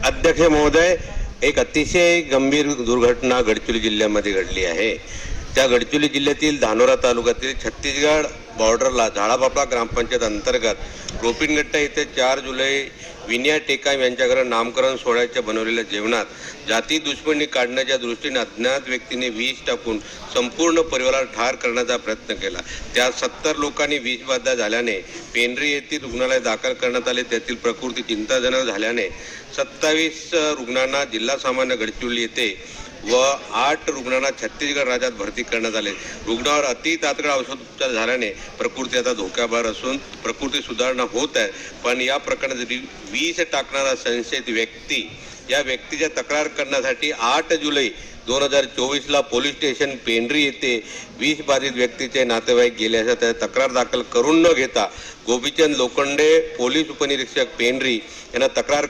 अध्यक्ष महोदय, एक अतिशय गंभीर दुर्घटना गडचिरोली जिल्ह्यामध्ये घडली आहे। त्या गडचिरोली जिल्ह्यातील धानोरा तालुक्यातील छत्तीसगड बॉर्डरला झाडाबापा ग्रामपंचायत अंतर्गत रोपिनगट्टा येथे 4 जुलै विनया टेकाम यांच्या घरात नामकरण सोहळ्याच्या बनवलेल्या जेवणात जाती दुश्मनी काढण्याच्या दृष्टीने अज्ञात व्यक्तीने विष टाकून संपूर्ण परिवाराला ठार करण्याचा प्रयत्न केला। त्यात 70 लोकांनी विषबाधा झाल्याने पेंढरी येथील रुग्णालयात दाखल करण्यात आले। त्यातील प्रकृती चिंताजनक झाल्याने 27 रुग्णांना जिल्हा सामान्य गडचिरोली येथे व 8 रुग्णांना छत्तीसगड राज्यात भरती करण्यात आले। रुग्णावर अति तात्काळ औषधोपचार झाल्याने प्रकृती आता धोक्याबाहेर असून प्रकृती सुधारणा होत आहे। पण या प्रकरणात विष टाकणारा संशयित व्यक्ती या व्यक्तीच्या तक्रार करण्यासाठी 8 जुलै 2024 ला पोलीस स्टेशन पेंढरी येथे विष बाधित व्यक्तीचे नातेवाईक गेले असता त्या तक्रार दाखल करून न घेता गोपीचंद लोखंडे पोलीस उपनिरीक्षक पेंढरी यांना तक्रार